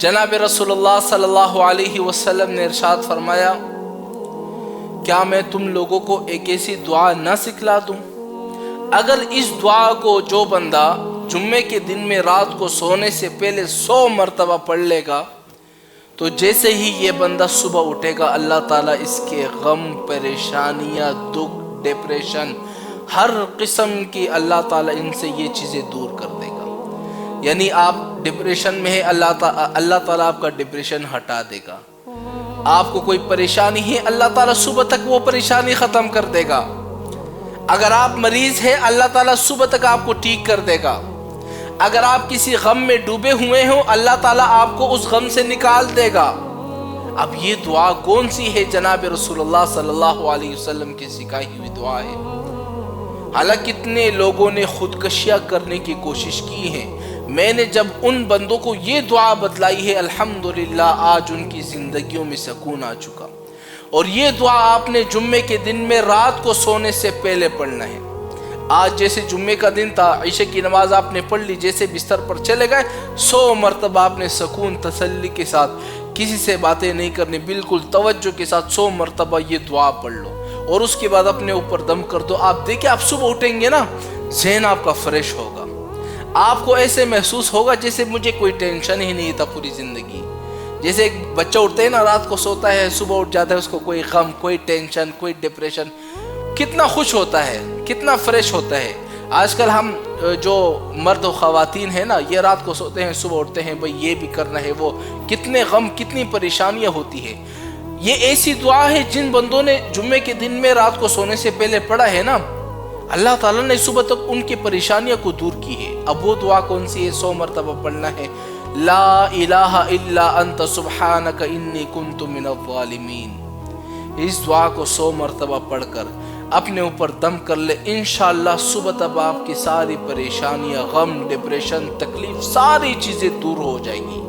जनाब रसूलुल्लाह सल्लल्लाहु अलैहि वसल्लम ने इरशाद फरमाया, क्या मैं तुम लोगों को एक ऐसी दुआ न सिखला दूं, अगर इस दुआ को जो बंदा जुम्मे के दिन में रात को सोने से पहले 100 मरतबा पढ़ लेगा तो जैसे ही ये बंदा सुबह उठेगा अल्लाह ताला इसके गम, परेशानियां, दुख, डिप्रेशन, हर किस्म की अल्लाह ताला इनसे ये चीज़ें दूर कर देगा। यानी आप डिप्रेशन में है, अल्लाह ताला आपका डिप्रेशन हटा देगा। आपको कोई परेशानी है, अल्लाह ताला सुबह तक वो परेशानी ख़त्म कर देगा। अगर आप मरीज़ हैं, अल्लाह ताला सुबह तक आपको ठीक कर देगा। अगर आप किसी गम में डूबे हुए हो, अल्लाह ताला आपको उस गम से निकाल देगा। अब ये दुआ कौन सी है? जनाब रसूलुल्लाह सल्लल्लाहु अलैहि वसल्लम की सिखाई हुई दुआ है। हालांकि कितने लोगों ने खुदकशियां करने की कोशिश की है, मैंने जब उन बंदों को ये दुआ बतलाई है, अल्हम्दुलिल्लाह आज उनकी जिंदगियों में सुकून आ चुका। और ये दुआ आपने जुम्मे के दिन में रात को सोने से पहले पढ़ना है। आज जैसे जुम्मे का दिन था, इशा की नमाज आपने पढ़ ली, जैसे बिस्तर पर चले गए, 100 मरतबा आपने सुकून तसल्ली के साथ, किसी से बातें नहीं करनी, बिल्कुल तवज्जो के साथ 100 मरतबा ये दुआ पढ़ लो और उसके बाद अपने ऊपर दम कर दो। आप देखिए, आप सुबह उठेंगे ना, ज़हन आपका फ्रेश होगा। आपको ऐसे महसूस होगा जैसे मुझे कोई टेंशन ही नहीं था पूरी ज़िंदगी। जैसे एक बच्चा उठता है ना, रात को सोता है, सुबह उठ जाता है, उसको कोई गम, कोई टेंशन, कोई डिप्रेशन, कितना खुश होता है, कितना फ्रेश होता है। आजकल हम जो मर्द और ख़वातीन हैं ना, ये रात को सोते हैं, सुबह उठते हैं, भाई ये भी करना है, वो कितने गम, कितनी परेशानियाँ होती है। ये ऐसी दुआ है जिन बंदों ने जुम्मे के दिन में रात को सोने से पहले पढ़ा है ना, अल्लाह ताला ने सुबह तक उनकी परेशानियों को दूर की है। अब वो दुआ कौन सी है? 100 मरतबा पढ़ना है, ला इलाहा इल्ला अंत सुब्हानक इन्नी कुन्तु मिनज़ ज़ालिमीन। इस दुआ को 100 मरतबा पढ़कर अपने ऊपर दम कर ले, इंशाअल्लाह सुबह तक आपकी सारी परेशानियां, गम, डिप्रेशन, तकलीफ, सारी चीज़ें दूर हो जाएंगी।